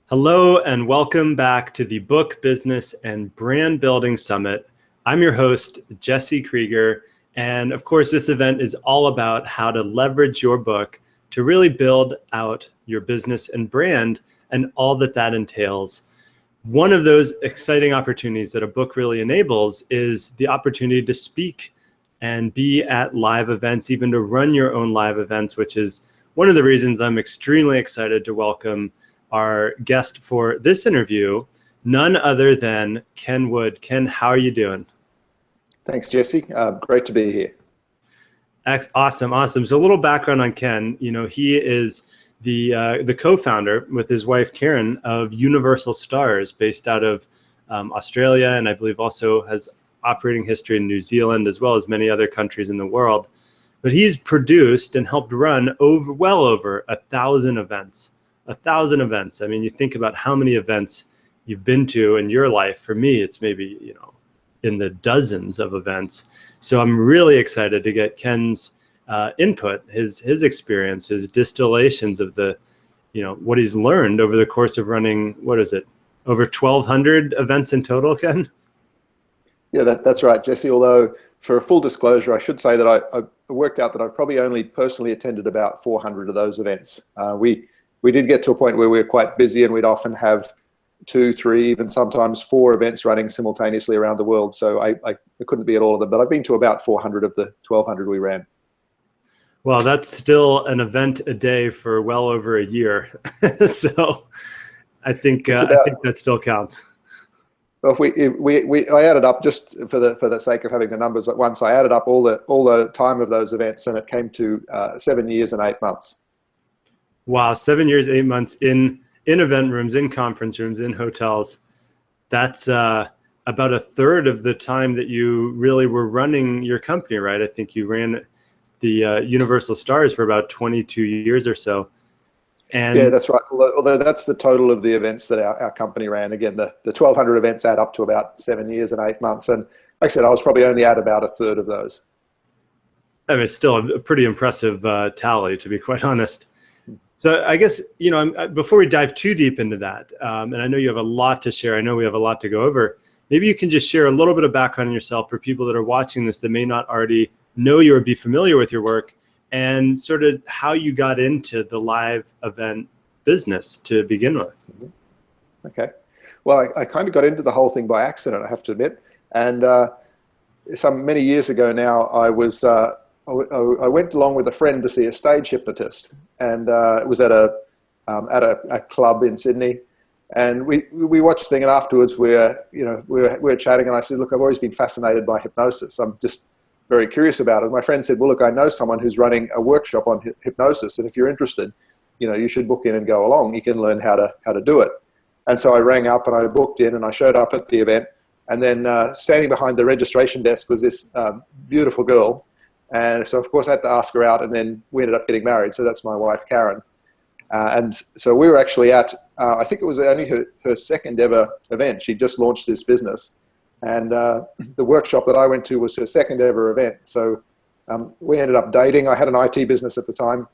Hello and welcome back to the Book, Business, and Brand Building Summit. I'm your host, Jesse Krieger, and of course this event is all about how to leverage your book to really build out your business and brand and all that entails. One of those exciting opportunities that a book really enables is the opportunity to speak and be at live events, even to run your own live events, which is one of the reasons I'm extremely excited to welcome our guest for this interview, none other than Ken Wood. Ken, how are you doing? Thanks, Jesse. Great to be here. Awesome. So a little background on Ken. He is the co-founder with his wife Karen of Universal Stars, based out of Australia, and I believe also has operating history in New Zealand as well as many other countries in the world. But he's produced and helped run well over 1,000 events. 1,000 events. I mean, you think about how many events you've been to in your life. For me, it's maybe, in the dozens of events. So I'm really excited to get Ken's input, his experience, his distillations of what he's learned over the course of running, over 1,200 events in total, Ken? Yeah, that's right, Jesse. Although, for full disclosure, I should say that I worked out that I've probably only personally attended about 400 of those events. We did get to a point where we were quite busy, and we'd often have 2, 3, even sometimes 4 events running simultaneously around the world. So I couldn't be at all of them, but I've been to about 400 of the 1,200 we ran. Well, that's still an event a day for well over a year. So I think that still counts. Well, I added up, just for the sake of having the numbers at once, I added up all the time of those events, and it came to 7 years and 8 months. Wow, 7 years, 8 months in event rooms, in conference rooms, in hotels. That's about a third of the time that you really were running your company, right? I think you ran the Universal Stars for about 22 years or so. And yeah, that's right. Although that's the total of the events that our company ran. Again, the 1,200 events add up to about 7 years and 8 months. And like I said, I was probably only at about a third of those. I mean, it's still a pretty impressive tally, to be quite honest. So I guess, before we dive too deep into that, and I know you have a lot to share, I know we have a lot to go over, maybe you can just share a little bit of background on yourself for people that are watching this that may not already know you or be familiar with your work, and sort of how you got into the live event business to begin with. Okay. Well, I kind of got into the whole thing by accident, I have to admit. And many years ago now, I went along with a friend to see a stage hypnotist, and it was at a club in Sydney. And we watched the thing, and afterwards we were chatting, and I said, "Look, I've always been fascinated by hypnosis. I'm just very curious about it." My friend said, "Well, look, I know someone who's running a workshop on hypnosis, and if you're interested, you should book in and go along. You can learn how to do it." And so I rang up and I booked in, and I showed up at the event. And then standing behind the registration desk was this beautiful girl. And so, of course, I had to ask her out, and then we ended up getting married. So that's my wife, Karen. And so we were actually at, I think it was only her second ever event. She just launched this business. And the workshop that I went to was her second ever event. So we ended up dating. I had an IT business at the time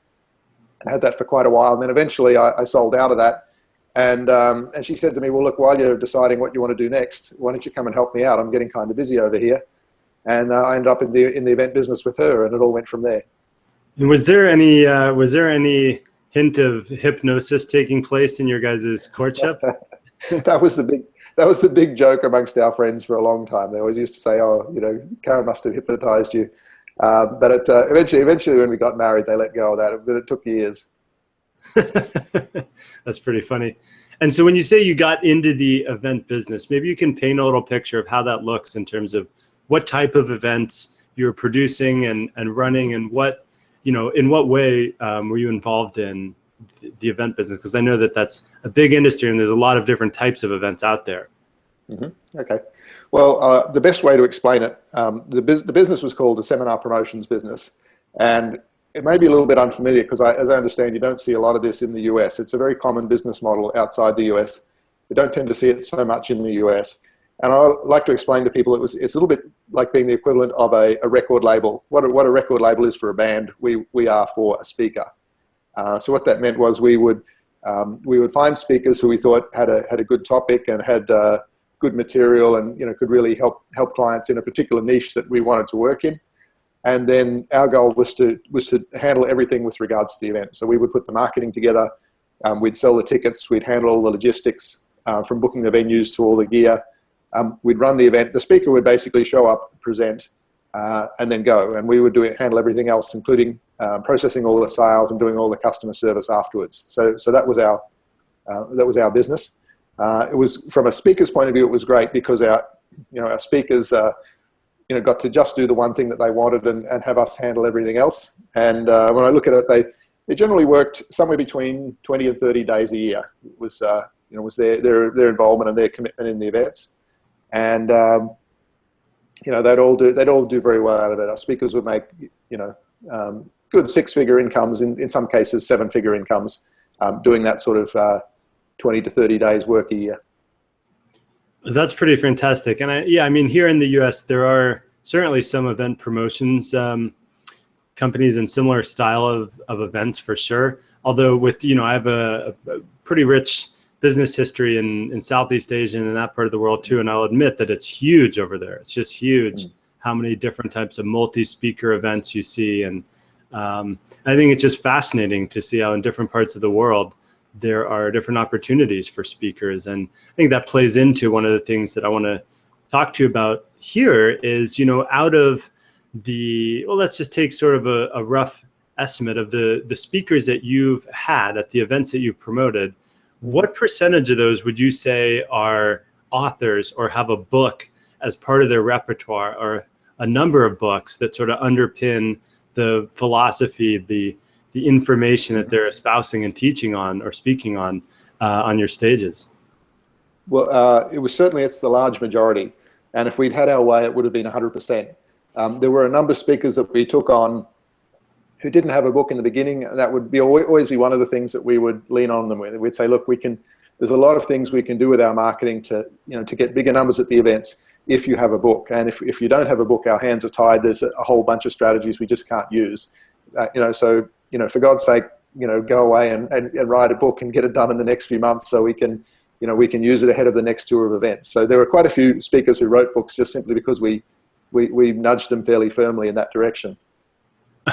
and had that for quite a while. And then eventually I sold out of that. And she said to me, "Well, look, while you're deciding what you want to do next, why don't you come and help me out? I'm getting kind of busy over here." And I ended up in the event business with her, and it all went from there. And was there any hint of hypnosis taking place in your guys' courtship? That was the big joke amongst our friends for a long time. They always used to say, "Oh, Karen must have hypnotized you." But eventually, when we got married, they let go of that. But it took years. That's pretty funny. And so when you say you got into the event business, maybe you can paint a little picture of how that looks in terms of what type of events you're producing and running, and in what way were you involved in the event business? Because I know that's a big industry, and there's a lot of different types of events out there. Mm-hmm. Okay. Well, the best way to explain it, the business was called a seminar promotions business. And it may be a little bit unfamiliar because, as I understand, you don't see a lot of this in the US. It's a very common business model outside the US. We don't tend to see it so much in the US. And I like to explain to people it's a little bit like being the equivalent of a record label. What a record label is for a band, we are for a speaker. So what that meant was we would We would find speakers who we thought had a good topic and had good material, and could really help clients in a particular niche that we wanted to work in. And then our goal was to handle everything with regards to the event. So we would put the marketing together, we'd sell the tickets, we'd handle all the logistics, from booking the venues to all the gear. We'd run the event. The speaker would basically show up, present, and then go. And we would handle everything else, including processing all the sales and doing all the customer service afterwards. So that was our business. It was, from a speaker's point of view, it was great because our speakers got to just do the one thing that they wanted and have us handle everything else. And when I look at it, they generally worked somewhere between 20 and 30 days a year. It was was their involvement and their commitment in the events. And they'd all do very well out of it. Our speakers would make good 6-figure incomes, in some cases 7-figure incomes, doing that sort of 20 to 30 days work a year. That's pretty fantastic. And I mean, here in the US, there are certainly some event promotions companies and similar style of events for sure. Although with, I have a pretty rich business history in Southeast Asia and in that part of the world too. And I'll admit that it's huge over there. It's just huge how many different types of multi-speaker events you see. And I think it's just fascinating to see how in different parts of the world there are different opportunities for speakers. And I think that plays into one of the things that I want to talk to you about here is, out of let's just take sort of a rough estimate of the speakers that you've had at the events that you've promoted. What percentage of those would you say are authors or have a book as part of their repertoire, or a number of books that sort of underpin the philosophy, the information that they're espousing and teaching on or speaking on your stages? Well, it's the large majority. And if we'd had our way, it would have been 100%. There were a number of speakers that we took on who didn't have a book in the beginning. And that would always be one of the things that we would lean on them with. We'd say, look, there's a lot of things we can do with our marketing to get bigger numbers at the events if you have a book. And if you don't have a book, our hands are tied. There's a whole bunch of strategies we just can't use. So for God's sake, go away and write a book and get it done in the next few months so we can use it ahead of the next tour of events. So there were quite a few speakers who wrote books just simply because we nudged them fairly firmly in that direction.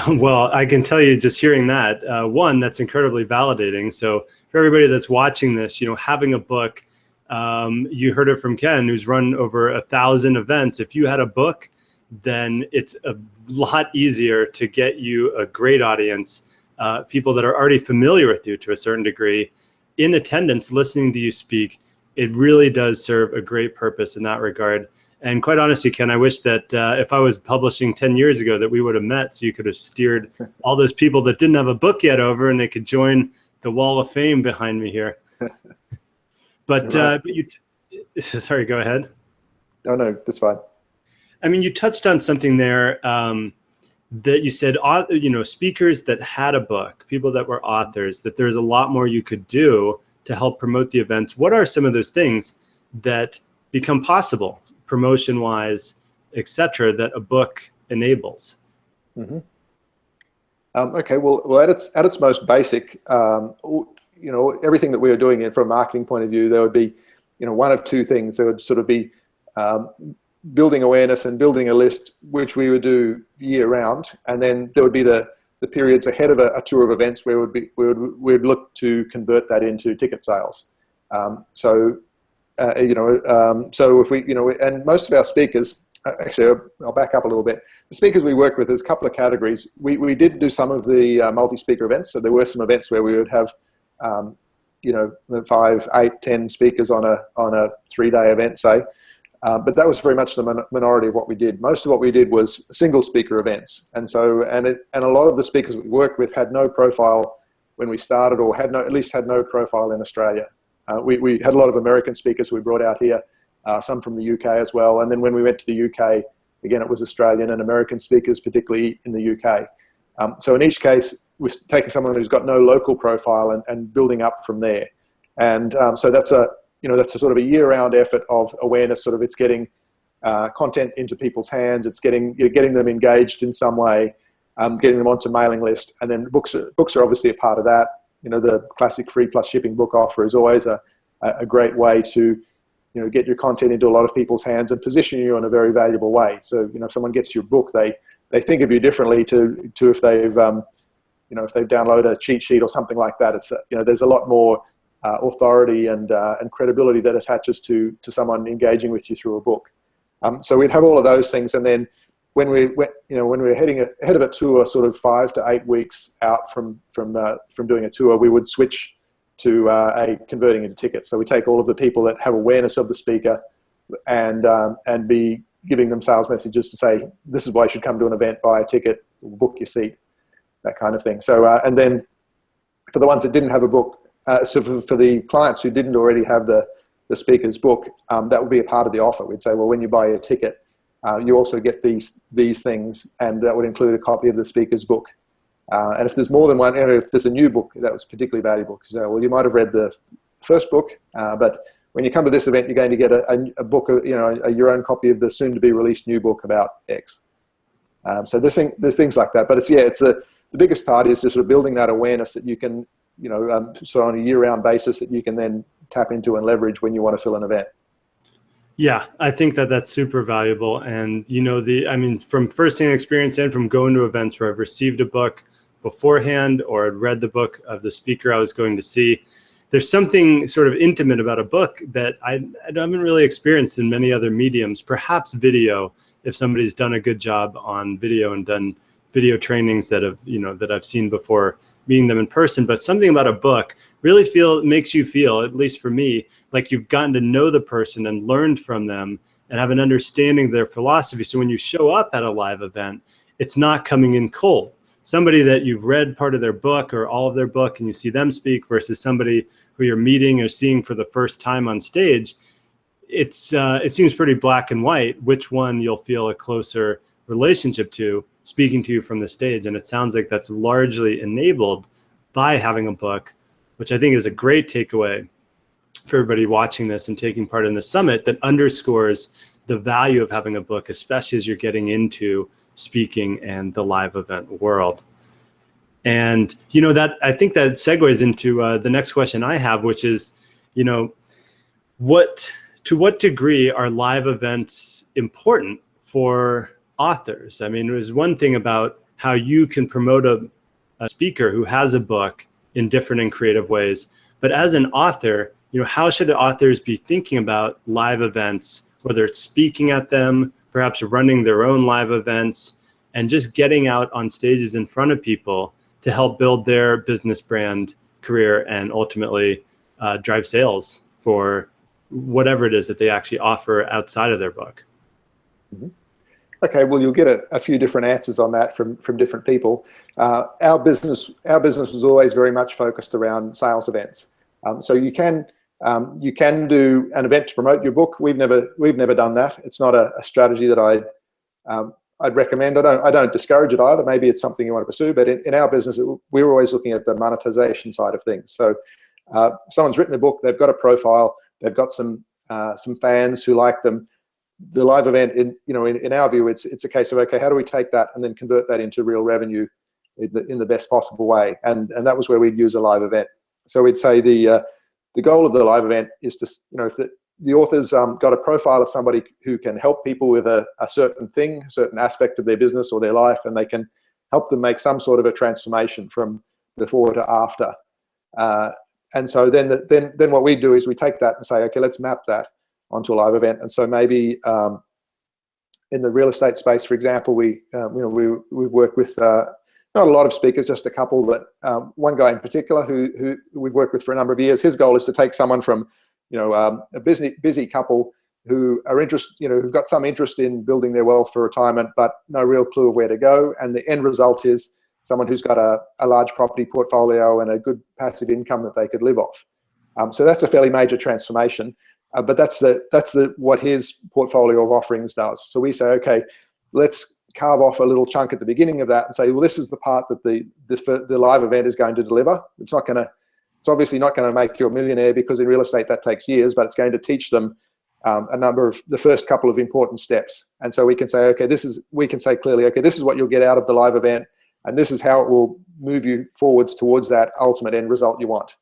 Well, I can tell you just hearing that, one, that's incredibly validating. So for everybody that's watching this, having a book, you heard it from Ken, who's run over 1,000 events. If you had a book, then it's a lot easier to get you a great audience, people that are already familiar with you to a certain degree, in attendance, listening to you speak. It really does serve a great purpose in that regard. And quite honestly, Ken, I wish that if I was publishing 10 years ago that we would have met, so you could have steered all those people that didn't have a book yet over and they could join the wall of fame behind me here. But sorry, go ahead. No, that's fine. I mean, you touched on something there that you said, speakers that had a book, people that were authors, that there's a lot more you could do to help promote the events. What are some of those things that become possible, promotion-wise, et cetera, that a book enables? Mm-hmm. Okay, well, at its most basic, everything that we were doing from a marketing point of view, there would be, one of two things. There would sort of be building awareness and building a list, which we would do year round, and then there would be the periods ahead of a tour of events where we'd look to convert that into ticket sales. So if we, and most of our speakers, actually, I'll back up a little bit. The speakers we work with, there's a couple of categories. We did do some of the multi-speaker events. So there were some events where we would have, 5, 8, 10 speakers on a 3-day event, say. But that was very much the minority of what we did. Most of what we did was single speaker events. And so, and a lot of the speakers we worked with had no profile when we started, or at least had no profile in Australia. We had a lot of American speakers who we brought out here, some from the UK as well. And then when we went to the UK, again, it was Australian and American speakers, particularly in the UK. So in each case, we're taking someone who's got no local profile and building up from there. And so that's a sort of a year-round effort of awareness. Sort of, it's getting content into people's hands. It's getting them engaged in some way, getting them onto mailing list. And then books are obviously a part of that. the classic free plus shipping book offer is always a great way to, get your content into a lot of people's hands and position you in a very valuable way. So, if someone gets your book, they think of you differently to if they've, if they've downloaded a cheat sheet or something like that. It's, there's a lot more authority and credibility that attaches to someone engaging with you through a book. So we'd have all of those things, and then when we were heading ahead of a tour, sort of 5 to 8 weeks out from doing a tour, we would switch to converting into tickets. So we take all of the people that have awareness of the speaker and be giving them sales messages to say, this is why you should come to an event, buy a ticket, book your seat, that kind of thing. So and then for the ones that didn't have a book, so for the clients who didn't already have the speaker's book, that would be a part of the offer. We'd say, well, when you buy a ticket, you also get these things, and that would include a copy of the speaker's book. And if there's more than one, if there's a new book, that was particularly valuable because, well, you might have read the first book, but when you come to this event, you're going to get a book, your own copy of the soon-to-be released new book about X. So there's things like that. But it's the biggest part is just sort of building that awareness that you can, sort of on a year-round basis that you can then tap into and leverage when you want to fill an event. Yeah, I think that's super valuable. And, from firsthand experience and from going to events where I've received a book beforehand or I'd read the book of the speaker I was going to see, there's something sort of intimate about a book that I haven't really experienced in many other mediums, perhaps video, if somebody's done a good job on video and done video trainings that I've seen before meeting them in person. But something about a book really makes you feel, at least for me, like you've gotten to know the person and learned from them and have an understanding of their philosophy. So when you show up at a live event, it's not coming in cold. Somebody that you've read part of their book or all of their book and you see them speak versus somebody who you're meeting or seeing for the first time on stage, it seems pretty black and white which one you'll feel a closer relationship to speaking to you from the stage. And it sounds like that's largely enabled by having a book, which I think is a great takeaway for everybody watching this and taking part in the summit, that underscores the value of having a book, especially as you're getting into speaking and the live event world. And, I think that segues into the next question I have, which is, to what degree are live events important for authors? I mean, there's one thing about how you can promote a speaker who has a book in different and creative ways, but as an author, how should authors be thinking about live events, whether it's speaking at them, perhaps running their own live events, and just getting out on stages in front of people to help build their business brand, career, and ultimately drive sales for whatever it is that they actually offer outside of their book? Mm-hmm. Okay, well, you'll get a few different answers on that from different people. Our business was always very much focused around sales events. So you can do an event to promote your book. We've never done that. It's not a strategy that I'd recommend. I don't discourage it either. Maybe it's something you want to pursue, but in our business, we're always looking at the monetization side of things. So someone's written a book, they've got a profile, they've got some fans who like them. The live event, in our view, it's a case of, okay, how do we take that and then convert that into real revenue in the best possible way? And that was where we'd use a live event. So we'd say the goal of the live event is to, if the author's got a profile of somebody who can help people with a certain thing, a certain aspect of their business or their life, and they can help them make some sort of a transformation from before to after. And so then what we do is we take that and say, okay, let's map that onto a live event. And so maybe in the real estate space, for example, we've worked with not a lot of speakers, just a couple, but one guy in particular who we've worked with for a number of years. His goal is to take someone from a busy couple who are who've got some interest in building their wealth for retirement, but no real clue of where to go. And the end result is someone who's got a large property portfolio and a good passive income that they could live off. So that's a fairly major transformation. But that's what his portfolio of offerings does. So we say, okay, let's carve off a little chunk at the beginning of that and say, well, this is the part that the live event is going to deliver. It's obviously not going to make you a millionaire, because in real estate that takes years, but it's going to teach them a number of the first couple of important steps. And so we can say, okay, we can say clearly, okay, this is what you'll get out of the live event. and this is how it will move you forwards towards that ultimate end result you want.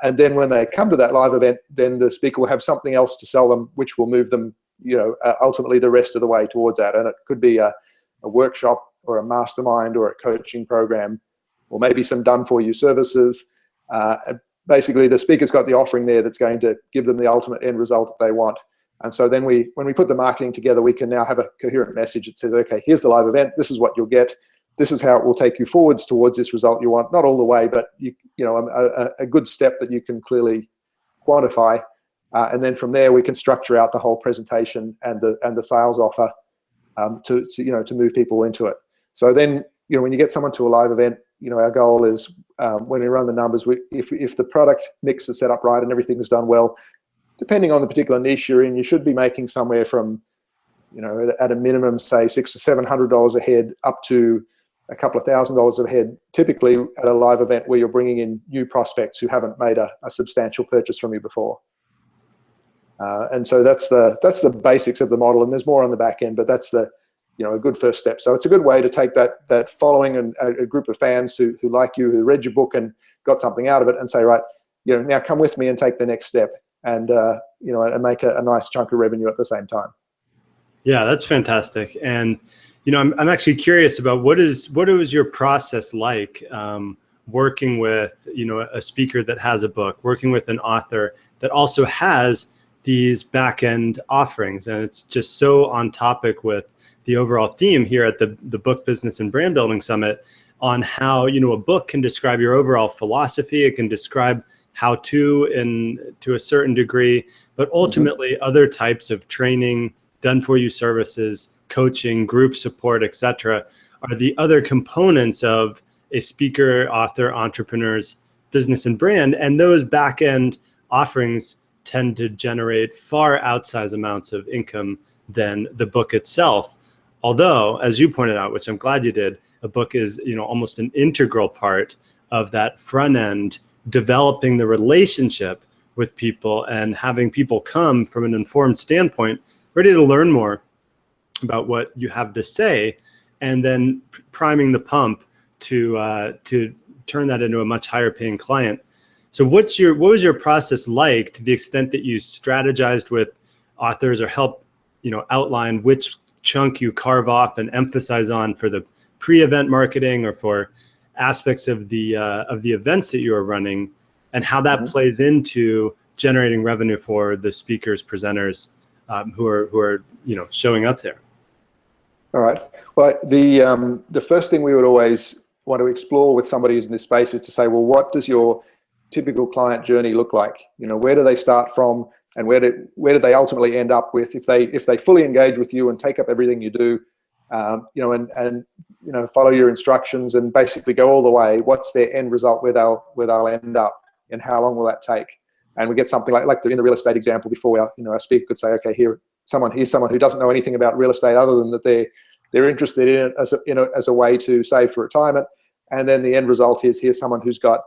And then when they come to that live event, then the speaker will have something else to sell them, which will move them, ultimately the rest of the way towards that. And it could be a workshop or a mastermind or a coaching program, or maybe some done-for-you services. Basically, the speaker's got the offering there that's going to give them the ultimate end result that they want. And so then when we put the marketing together, we can now have a coherent message that says, okay, here's the live event. This is what you'll get. This is how it will take you forwards towards this result you want. Not all the way, but a good step that you can clearly quantify. And then from there, we can structure out the whole presentation and the sales offer to move people into it. So then, when you get someone to a live event, our goal is when we run the numbers, if the product mix is set up right and everything is done well, depending on the particular niche you're in, you should be making somewhere from, at a minimum, say $600 to $700 a head, up to a couple of $1,000s a head, typically at a live event where you're bringing in new prospects who haven't made a substantial purchase from you before. And so that's the basics of the model, and there's more on the back end, but that's a good first step. So it's a good way to take that following and a group of fans who like you, who read your book and got something out of it, and say, right, now come with me and take the next step, and and make a nice chunk of revenue at the same time. Yeah, that's fantastic. And I'm actually curious about what was your process like working with a speaker that has a book, working with an author that also has these back-end offerings, and it's just so on topic with the overall theme here at the Book Business and Brand Building Summit on how a book can describe your overall philosophy, it can describe how to a certain degree, but ultimately other types of training, done-for-you services, coaching, group support, etc., are the other components of a speaker, author, entrepreneur's business and brand, and those back-end offerings tend to generate far outsized amounts of income than the book itself. Although, as you pointed out, which I'm glad you did, a book is almost an integral part of that front end, developing the relationship with people and having people come from an informed standpoint, ready to learn more about what you have to say, and then priming the pump to turn that into a much higher paying client. So what was your process like, to the extent that you strategized with authors or help outline which chunk you carve off and emphasize on for the pre-event marketing or for aspects of the events that you are running, and how that plays into generating revenue for the speakers, presenters who are showing up there? All right. Well, the first thing we would always want to explore with somebody who's in this space is to say, well, what does your typical client journey look like? Where do they start from, and where do they ultimately end up with, if they fully engage with you and take up everything you do, and follow your instructions and basically go all the way, what's their end result, where they'll end up, and how long will that take? And we get something like in the real estate example before, our speaker could say, okay, here's someone who doesn't know anything about real estate other than that they're interested in it as a way to save for retirement. And then the end result is, here's someone who's got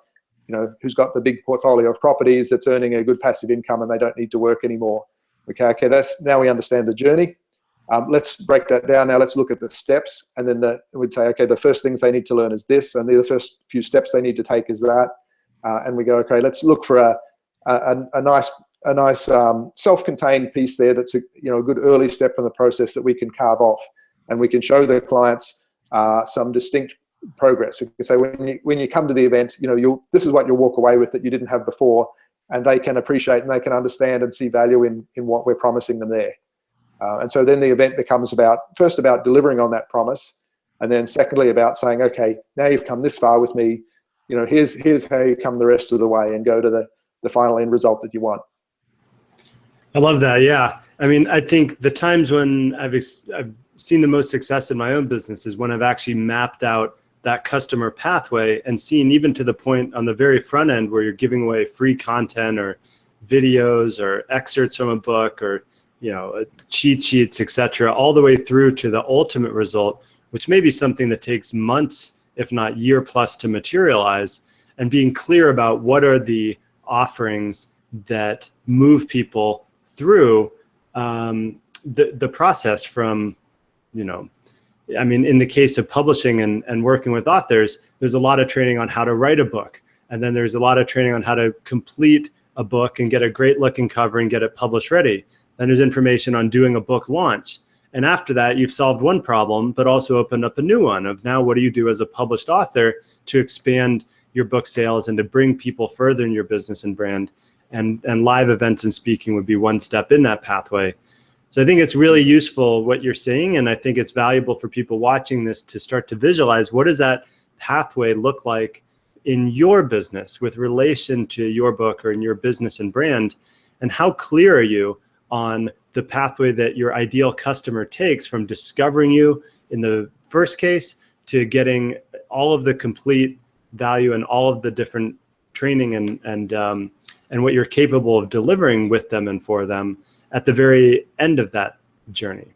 the big portfolio of properties that's earning a good passive income, and they don't need to work anymore. Okay, now we understand the journey. Let's break that down. Now let's look at the steps, and then we'd say, okay, the first things they need to learn is this, and the first few steps they need to take is that. And we go, okay, let's look for a nice self-contained piece there that's a good early step in the process that we can carve off, and we can show the clients some distinct progress. We can say, when you come to the event, this is what you'll walk away with that you didn't have before, and they can appreciate and they can understand and see value in what we're promising them there. And so then the event becomes first about delivering on that promise, and then secondly about saying, okay, now you've come this far with me, here's how you come the rest of the way and go to the final end result that you want. I love that. Yeah. I mean, I think the times when I've seen the most success in my own business is when I've actually mapped out that customer pathway and seen, even to the point on the very front end where you're giving away free content or videos or excerpts from a book or cheat sheets, etc., all the way through to the ultimate result, which may be something that takes months, if not year plus, to materialize, and being clear about what are the offerings that move people through the process from I mean, in the case of publishing and working with authors, there's a lot of training on how to write a book. And then there's a lot of training on how to complete a book and get a great looking cover and get it published ready. Then there's information on doing a book launch. And after that, you've solved one problem, but also opened up a new one of now what do you do as a published author to expand your book sales and to bring people further in your business and brand. And live events and speaking would be one step in that pathway. So I think it's really useful what you're saying, and I think it's valuable for people watching this to start to visualize what does that pathway look like in your business with relation to your book or in your business and brand, and how clear are you on the pathway that your ideal customer takes from discovering you in the first case to getting all of the complete value and all of the different training and what you're capable of delivering with them and for them at the very end of that journey.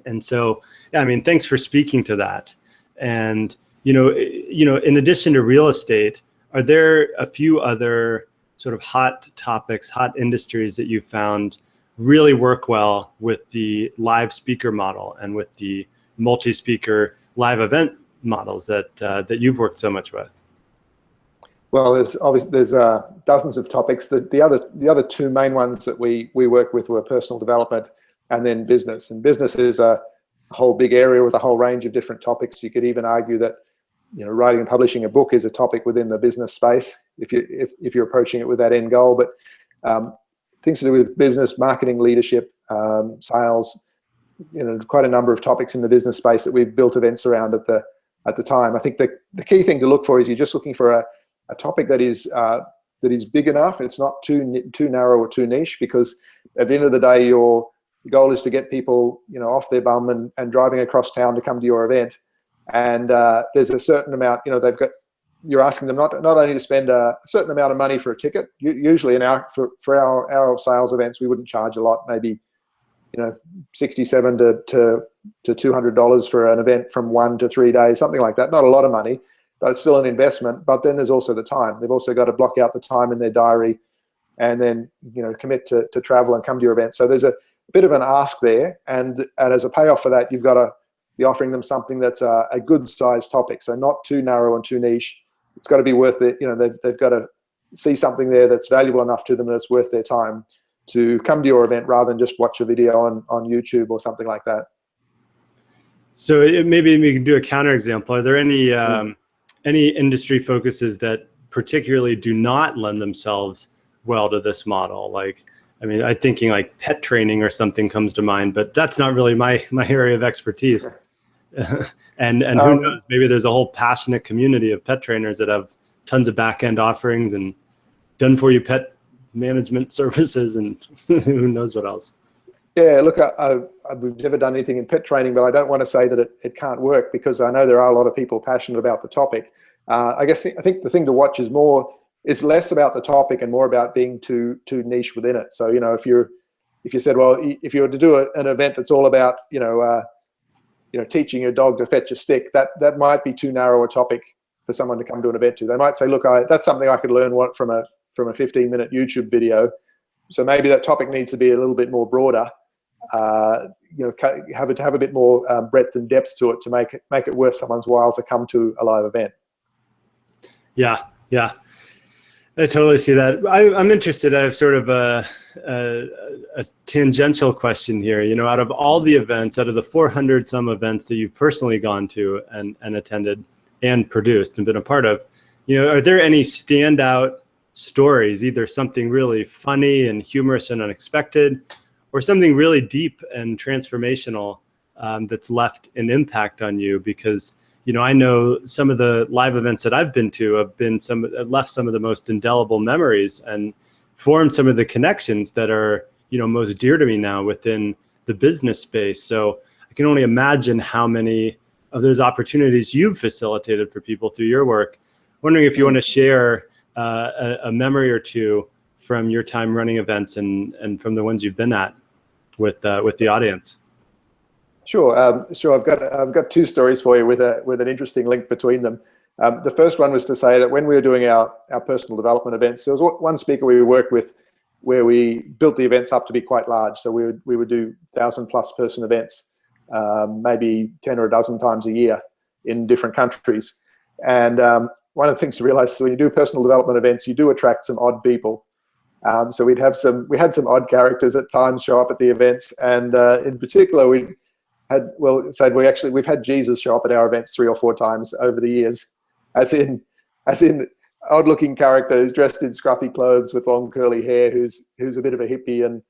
And so, yeah, I mean, thanks for speaking to that. And, in addition to real estate, are there a few other sort of hot topics, hot industries that you've found really work well with the live speaker model and with the multi-speaker live event models that you've worked so much with? Well, there's dozens of topics. The other two main ones that we work with were personal development and then business. And business is a whole big area with a whole range of different topics. You could even argue that writing and publishing a book is a topic within the business space if you're approaching it with that end goal. But things to do with business, marketing, leadership, sales, quite a number of topics in the business space that we've built events around at the time. I think the key thing to look for is you're just looking for a topic that is big enough. It's not too narrow or too niche, because at the end of the day, your goal is to get people off their bum and driving across town to come to your event. And there's a certain amount, you're asking them not only to spend a certain amount of money for a ticket. Usually for our sales events, we wouldn't charge a lot, maybe $67 to $200 for an event from 1 to 3 days, something like that. Not a lot of money, but it's still an investment. But then there's also the time. They've also got to block out the time in their diary and then commit to travel and come to your event. So there's a bit of an ask there, and as a payoff for that, you've got to be offering them something that's a good size topic. So not too narrow and too niche. It's got to be worth it. They've got to see something there that's valuable enough to them that it's worth their time to come to your event rather than just watch a video on YouTube or something like that. So maybe we can do a counterexample. Are there any industry focuses that particularly do not lend themselves well to this model? Like, I mean, I'm thinking like pet training or something comes to mind, but that's not really my area of expertise. and who knows, maybe there's a whole passionate community of pet trainers that have tons of back-end offerings and done for you pet management services and who knows what else. Yeah, look, we've never done anything in pet training, but I don't want to say that it can't work, because I know there are a lot of people passionate about the topic. I think the thing to watch is less about the topic and more about being too niche within it. So if you said, well, if you were to do an event that's all about teaching your dog to fetch a stick, that might be too narrow a topic for someone to come to an event to. They might say, look, that's something I could learn from a 15-minute YouTube video. So maybe that topic needs to be a little bit more broader. Have a bit more breadth and depth to it to make it worth someone's while to come to a live event. Yeah, I totally see that. I'm interested. I have sort of a tangential question here. Out of all the events, out of the 400 some events that you've personally gone to and attended and produced and been a part of, are there any standout stories, either something really funny and humorous and unexpected, or something really deep and transformational that's left an impact on you? Because I know some of the live events that I've been to have left some of the most indelible memories and formed some of the connections that are most dear to me now within the business space. So I can only imagine how many of those opportunities you've facilitated for people through your work. Wondering if you want to share a memory or two from your time running events and from the ones you've been at with the audience. Sure. I've got two stories for you with an interesting link between them. The first one was to say that when we were doing our personal development events, there was one speaker we worked with where we built the events up to be quite large. So we would do 1,000+ person events, maybe 10 or a dozen times a year in different countries. And one of the things to realize is when you do personal development events, you do attract some odd people. So we had some odd characters at times show up at the events, and in particular, we've had Jesus show up at our events 3 or 4 times over the years, as in odd-looking character who's dressed in scruffy clothes with long curly hair, who's a bit of a hippie, and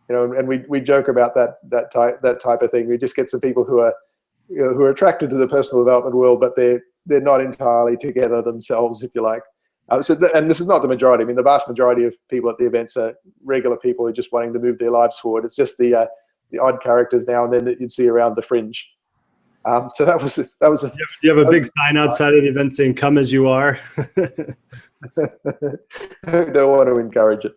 and we joke about that type of thing. We just get some people who are attracted to the personal development world, but they're not entirely together themselves, if you like. And this is not the majority. I mean, the vast majority of people at the events are regular people who are just wanting to move their lives forward. It's just the odd characters now and then that you'd see around the fringe. So that was. Do you have a big sign outside of the event saying "Come as you are"? I don't want to encourage it.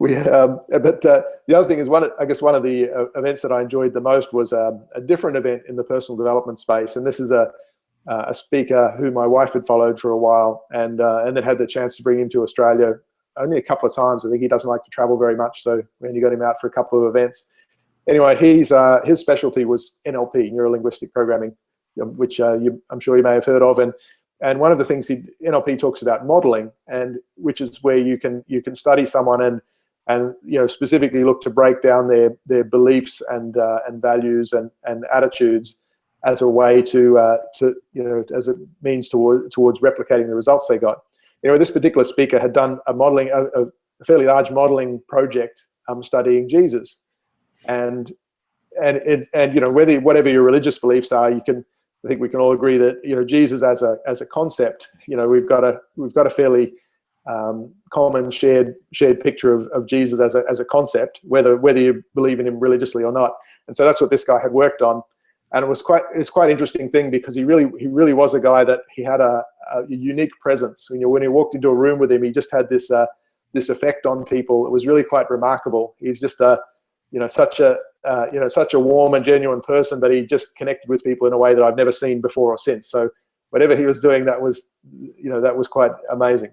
But the other thing is, one of the events that I enjoyed the most was a different event in the personal development space, and this is a speaker who my wife had followed for a while, and then had the chance to bring him to Australia only a couple of times. I think he doesn't like to travel very much, so we only got him out for a couple of events. Anyway, his specialty was NLP, neuro-linguistic programming, which I'm sure you may have heard of, and one of the things NLP talks about modeling, and which is where you can study someone and specifically look to break down their beliefs and values and attitudes as a way to as a means towards replicating the results they got. This particular speaker had done a fairly large modeling project studying Jesus, and whatever your religious beliefs are, I think we can all agree that Jesus as a concept, we've got a fairly common shared picture of Jesus as a concept, whether you believe in him religiously or not. And so that's what this guy had worked on. And it's quite an interesting thing, because he really was a guy that he had a unique presence. When you walked into a room with him, he just had this effect on people. It was really quite remarkable. He's just such a warm and genuine person, but he just connected with people in a way that I've never seen before or since. So whatever he was doing, that was quite amazing.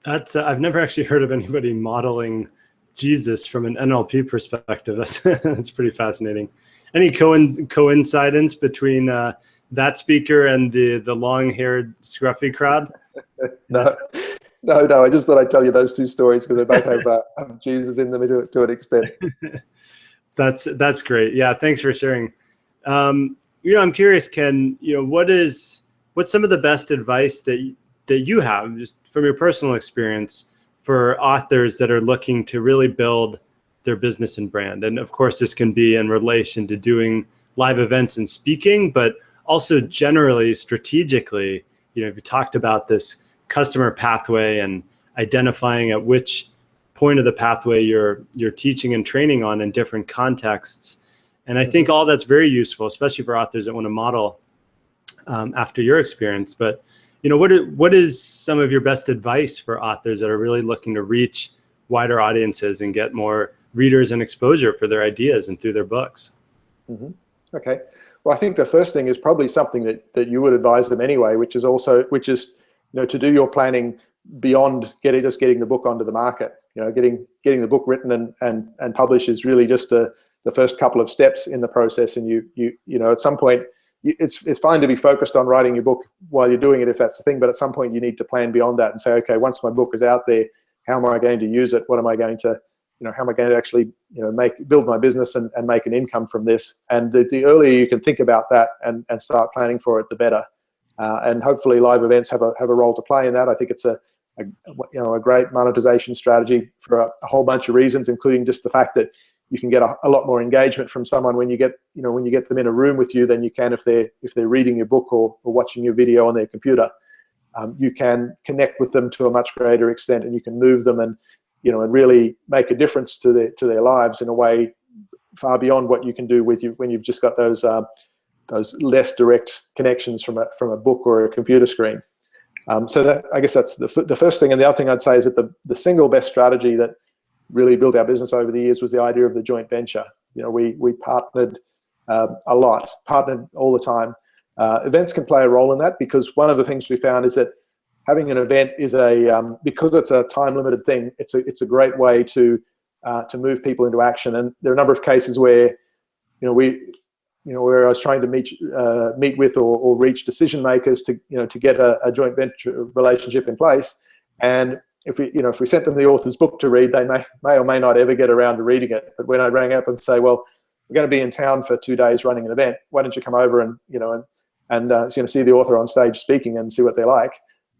That's I've never actually heard of anybody modeling Jesus from an NLP perspective. That's pretty fascinating. Any coincidence between that speaker and the long-haired, scruffy crowd? No. I just thought I'd tell you those two stories because they both have Jesus in them to an extent. That's great. Yeah, thanks for sharing. I'm curious, Ken. What's some of the best advice that you have, just from your personal experience, for authors that are looking to really build their business and brand? And of course, this can be in relation to doing live events and speaking, but also generally, strategically, you talked about this customer pathway and identifying at which point of the pathway you're teaching and training on in different contexts. And I think all that's very useful, especially for authors that want to model after your experience. But what is some of your best advice for authors that are really looking to reach wider audiences and get more readers and exposure for their ideas and through their books? Okay. Well, I think the first thing is probably something that you would advise them anyway, which is to do your planning beyond just getting the book onto the market. Getting the book written and published is really just the first couple of steps in the process. And you at some point, it's fine to be focused on writing your book while you're doing it, if that's the thing. But at some point, you need to plan beyond that and say, okay, once my book is out there, how am I going to use it? What am I going to how am I going to actually build my business and make an income from this? And the earlier you can think about that and start planning for it, the better. And hopefully live events have a role to play in that. I think it's a great monetization strategy for a whole bunch of reasons, including just the fact that you can get a lot more engagement from someone when you get them in a room with you than you can if they're reading your book or watching your video on their computer. You can connect with them to a much greater extent, and you can move them and really make a difference to their lives in a way far beyond what you can do when you've just got those less direct connections from a book or a computer screen. So that, I guess that's the first thing. And the other thing I'd say is that the single best strategy that really built our business over the years was the idea of the joint venture. We partnered a lot, partnered all the time. Events can play a role in that, because one of the things we found is that having an event is because it's a time limited thing, it's a great way to to move people into action. And there are a number of cases where, where I was trying to meet with or reach decision makers to get a joint venture relationship in place. And if we sent them the author's book to read, they may or may not ever get around to reading it. But when I rang up and say, well, we're going to be in town for 2 days running an event, why don't you come over and see the author on stage speaking and see what they're like?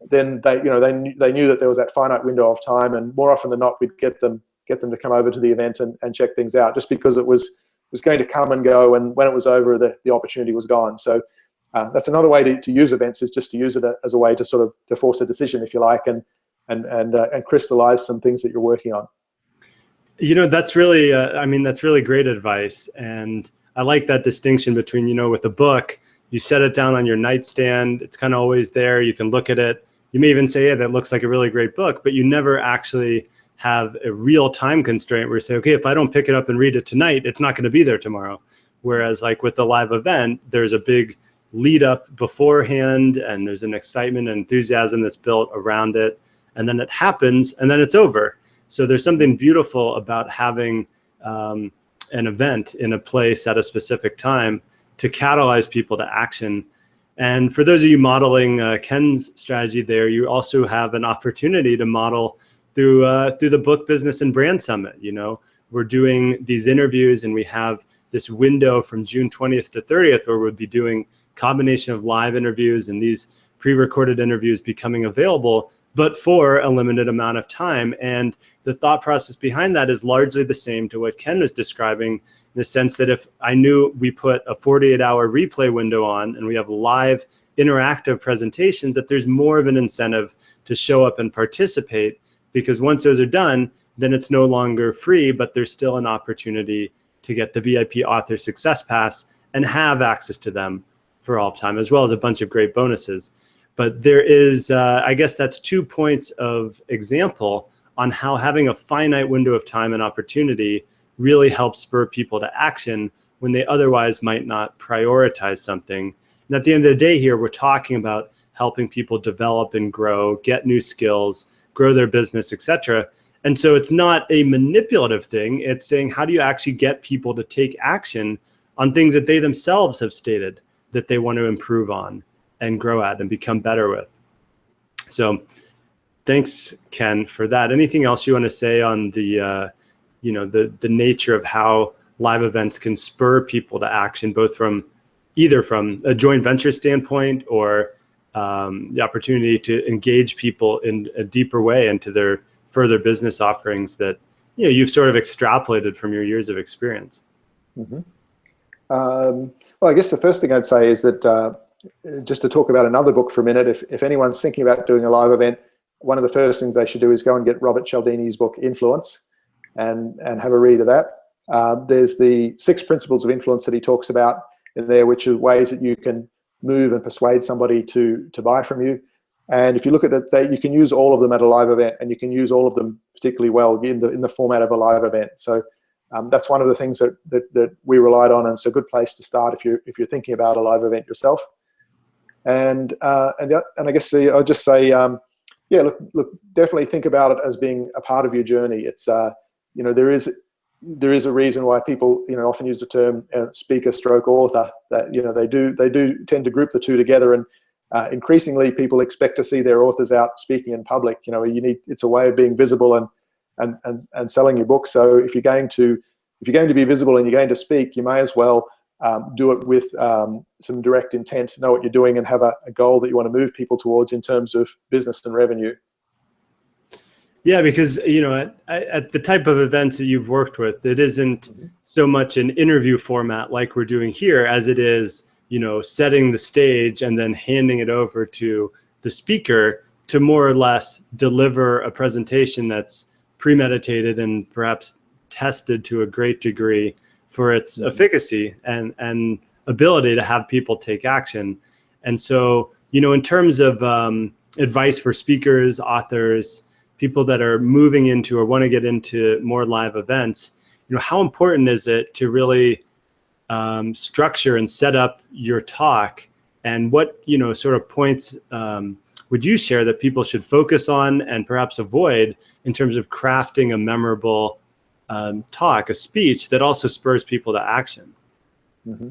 Then they knew that there was that finite window of time, and more often than not, we'd get them to come over to the event and check things out, just because it was going to come and go, and when it was over, the opportunity was gone. So that's another way to use events, is just to use it as a way to sort of to force a decision, if you like, and crystallize some things that you're working on. That's really, that's really great advice. And I like that distinction between, with a book, you set it down on your nightstand. It's kind of always there. You can look at it. You may even say, yeah, that looks like a really great book, but you never actually have a real time constraint where you say, okay, if I don't pick it up and read it tonight, it's not going to be there tomorrow. Whereas like with the live event, there's a big lead up beforehand, and there's an excitement and enthusiasm that's built around it. And then it happens, and then it's over. So there's something beautiful about having an event in a place at a specific time to catalyze people to action. And for those of you modeling Ken's strategy there, you also have an opportunity to model through the Book Business and Brand Summit. We're doing these interviews, and we have this window from June 20th to 30th where we'll be doing combination of live interviews and these pre-recorded interviews becoming available, but for a limited amount of time. And the thought process behind that is largely the same to what Ken was describing, in the sense that if I knew we put a 48-hour replay window on and we have live interactive presentations, that there's more of an incentive to show up and participate, because once those are done, then it's no longer free, but there's still an opportunity to get the VIP Author Success Pass and have access to them for all of time, as well as a bunch of great bonuses. But there is, I guess that's 2 points of example on how having a finite window of time and opportunity really helps spur people to action when they otherwise might not prioritize something. And at the end of the day here, we're talking about helping people develop and grow, get new skills, grow their business, etc. And so it's not a manipulative thing. It's saying, how do you actually get people to take action on things that they themselves have stated that they want to improve on and grow at and become better with? So thanks, Ken, for that. Anything else you want to say on the nature of how live events can spur people to action, both from either from a joint venture standpoint or the opportunity to engage people in a deeper way into their further business offerings that you've sort of extrapolated from your years of experience? Mm-hmm. Well, I guess the first thing I'd say is that just to talk about another book for a minute, if anyone's thinking about doing a live event, one of the first things they should do is go and get Robert Cialdini's book, Influence, and have a read of that. There's the 6 principles of influence that he talks about in there, which are ways that you can move and persuade somebody to buy from you. And if you look at that, you can use all of them at a live event, and you can use all of them particularly well in the format of a live event. So that's one of the things that we relied on, and it's a good place to start if you're thinking about a live event yourself. And I guess I'll just say, look, definitely think about it as being a part of your journey. It's there is a reason why people often use the term speaker stroke author, that they do tend to group the two together, and increasingly people expect to see their authors out speaking in public. It's a way of being visible and selling your book. So if you're going to be visible and you're going to speak, you may as well do it with some direct intent, know what you're doing, and have a goal that you want to move people towards in terms of business and revenue. Yeah, because at the type of events that you've worked with, it isn't so much an interview format like we're doing here as it is, setting the stage and then handing it over to the speaker to more or less deliver a presentation that's premeditated and perhaps tested to a great degree for its efficacy and ability to have people take action. And so, in terms of advice for speakers, authors, people that are moving into or want to get into more live events, how important is it to really structure and set up your talk, and what sort of points would you share that people should focus on and perhaps avoid in terms of crafting a memorable talk, a speech that also spurs people to action. Mm-hmm.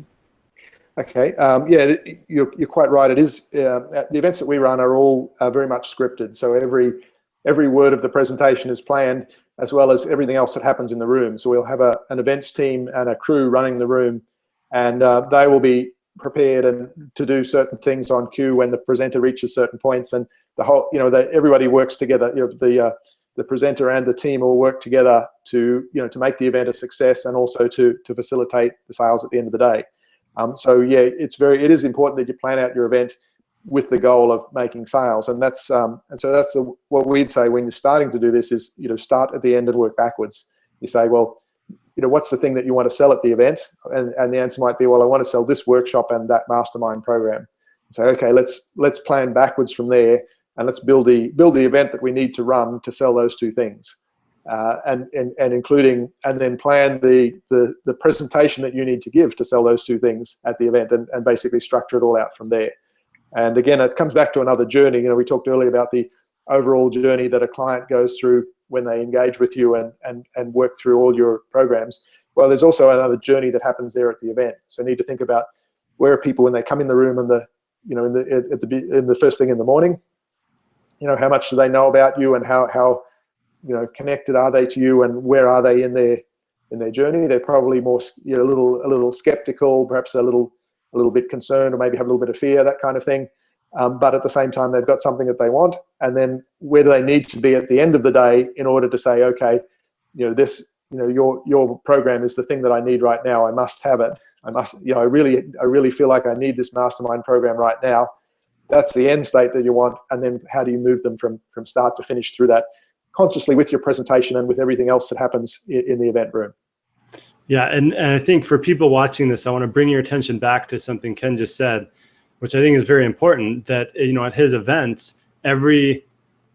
Okay. Yeah, you're quite right. It is the events that we run are all very much scripted. So every word of the presentation is planned, as well as everything else that happens in the room. So we'll have an events team and a crew running the room, and they will be prepared and to do certain things on cue when the presenter reaches certain points, and the whole, everybody works together. The presenter and the team all work together to make the event a success, and also to facilitate the sales at the end of the day. So yeah, it is important that you plan out your event with the goal of making sales, and that's what we'd say when you're starting to do this is start at the end and work backwards. You say, well, what's the thing that you want to sell at the event, and the answer might be, well, I want to sell this workshop and that mastermind program. So okay, let's plan backwards from there, and let's build the event that we need to run to sell those two things. And then plan the presentation that you need to give to sell those two things at the event, and basically structure it all out from there. And again, it comes back to another journey. We talked earlier about the overall journey that a client goes through when they engage with you and work through all your programs. Well, there's also another journey that happens there at the event. So you need to think about where are people when they come in the room and in the first thing in the morning. How much do they know about you, and how connected are they to you, and where are they in their journey? They're probably more a little skeptical, perhaps a little bit concerned, or maybe have a little bit of fear, that kind of thing. But at the same time, they've got something that they want. And then where do they need to be at the end of the day in order to say, okay, your program is the thing that I need right now. I must have it. I really feel like I need this mastermind program right now. That's the end state that you want. And then how do you move them from start to finish through that, consciously, with your presentation and with everything else that happens in the event room. Yeah, and I think for people watching this, I want to bring your attention back to something Ken just said, which I think is very important, that at his events, every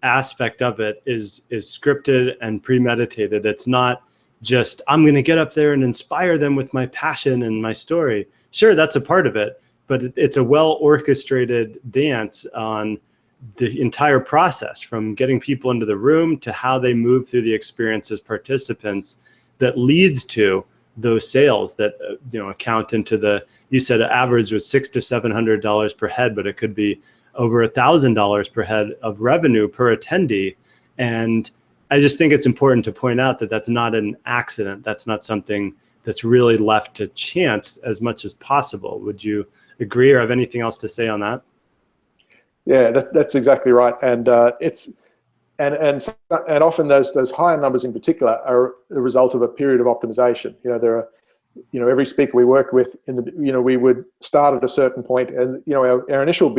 aspect of it is scripted and premeditated. It's not just, I'm going to get up there and inspire them with my passion and my story. Sure, that's a part of it, but it's a well-orchestrated dance on the entire process, from getting people into the room to how they move through the experience as participants, that leads to those sales that account into you said the average was $600 to $700 per head, but it could be over $1,000 per head of revenue per attendee. And I just think it's important to point out that that's not an accident. That's not something that's really left to chance as much as possible. Would you agree, or have anything else to say on that? Yeah, that's exactly right. And and often those higher numbers in particular are the result of a period of optimization. There are, every speaker we work with we would start at a certain point, and our initial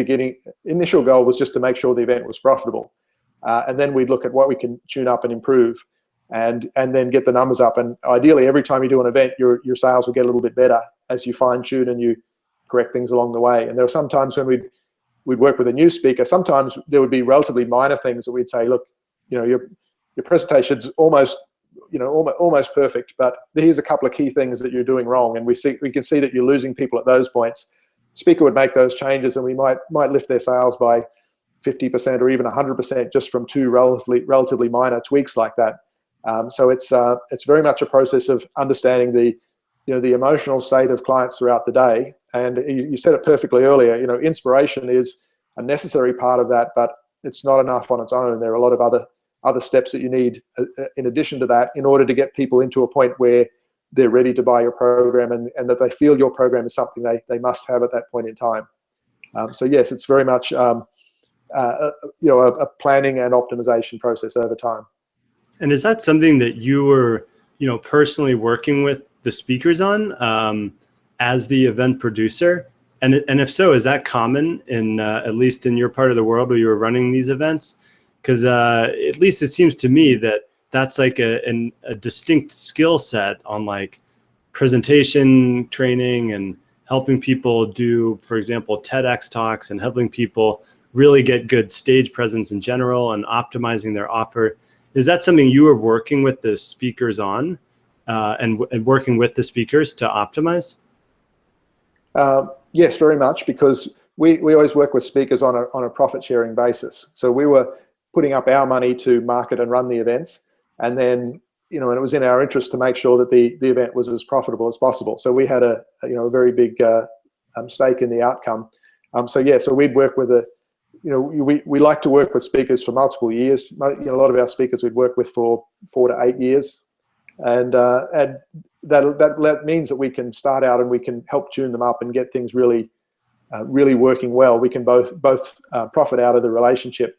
goal was just to make sure the event was profitable, and then we'd look at what we can tune up and improve, and then get the numbers up. And ideally, every time you do an event, your sales will get a little bit better as you fine tune and you correct things along the way. And there are some times when we'd work with a new speaker. Sometimes there would be relatively minor things that we'd say, look, your presentation's almost perfect, but here's a couple of key things that you're doing wrong, and we can see that you're losing people at those points. Speaker would make those changes, and we might lift their sales by 50% or even 100% just from two relatively minor tweaks like that. So it's very much a process of understanding the emotional state of clients throughout the day. And you said it perfectly earlier. Inspiration is a necessary part of that, but it's not enough on its own. There are a lot of other steps that you need in addition to that in order to get people into a point where they're ready to buy your program, and that they feel your program is something they must have at that point in time. So yes, it's very much a planning and optimization process over time. And is that something that you were personally working with the speakers on as the event producer? And if so, is that common in at least in your part of the world where you were running these events? Because at least it seems to me that that's like a distinct skill set on like presentation training and helping people do, for example, TEDx talks, and helping people really get good stage presence in general and optimizing their offer. Is that something you were working with the speakers on and working with the speakers to optimize? Yes, very much, because we always work with speakers on a profit sharing basis. So we were putting up our money to market and run the events, and then and it was in our interest to make sure that the event was as profitable as possible. So we had a very big stake in the outcome. So we'd work with we like to work with speakers for multiple years. A lot of our speakers we'd work with for 4 to 8 years, and that means that we can start out and we can help tune them up and get things really working well. We can both profit out of the relationship.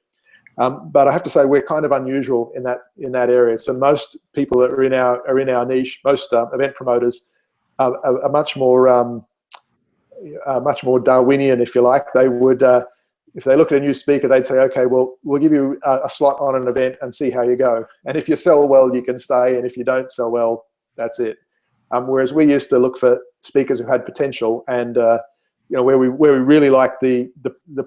But I have to say we're kind of unusual in that area. So most people that are in our niche, most event promoters, are much more Darwinian, if you like. They would, if they look at a new speaker, they'd say, okay, well, we'll give you a slot on an event and see how you go. And if you sell well, you can stay. And if you don't sell well, that's it. Whereas we used to look for speakers who had potential and where we really liked the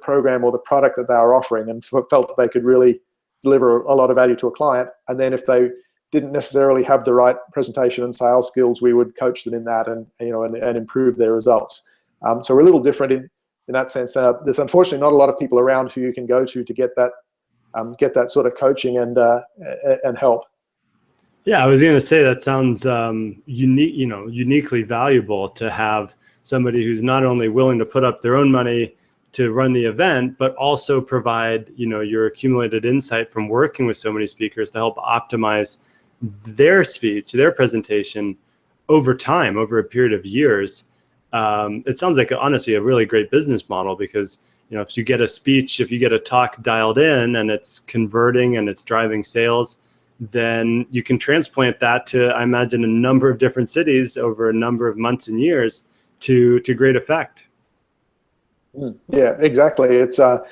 program or the product that they were offering and felt that they could really deliver a lot of value to a client. And then if they didn't necessarily have the right presentation and sales skills, we would coach them in that and improve their results. So we're a little different in that sense. There's unfortunately not a lot of people around who you can go to get that sort of coaching and help. Yeah, I was going to say that sounds uniquely valuable to have somebody who's not only willing to put up their own money to run the event, but also provide, your accumulated insight from working with so many speakers to help optimize their speech, their presentation over time, over a period of years. It sounds like, honestly, a really great business model because, if you get a speech, if you get a talk dialed in and it's converting and it's driving sales, then you can transplant that to, I imagine, a number of different cities over a number of months and years to great effect. Yeah, exactly. It's I'd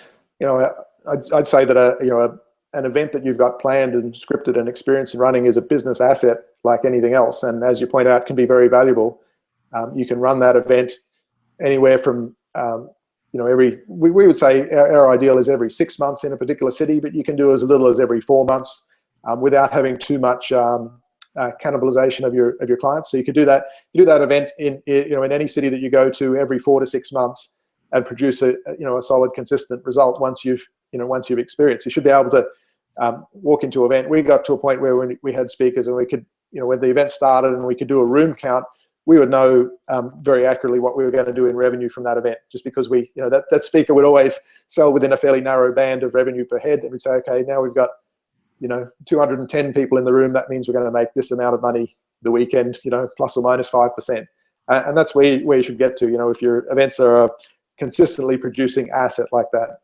say that an event that you've got planned and scripted and experienced in running is a business asset like anything else, and as you point out, can be very valuable. You can run that event anywhere from we would say our ideal is every 6 months in a particular city, but you can do as little as every 4 months without having too much cannibalization of your clients. So you could do that. You do that event in any city that you go to every 4 to 6 months and produce a solid, consistent result once you've experienced. You should be able to walk into an event. We got to a point where when we had speakers and we could, when the event started and we could do a room count, we would know very accurately what we were going to do in revenue from that event, just because that speaker would always sell within a fairly narrow band of revenue per head. And we'd say, okay, now we've got 210 people in the room. That means we're going to make this amount of money the weekend, plus or minus 5%. And that's where you should get to, if your events are a consistently producing asset like that.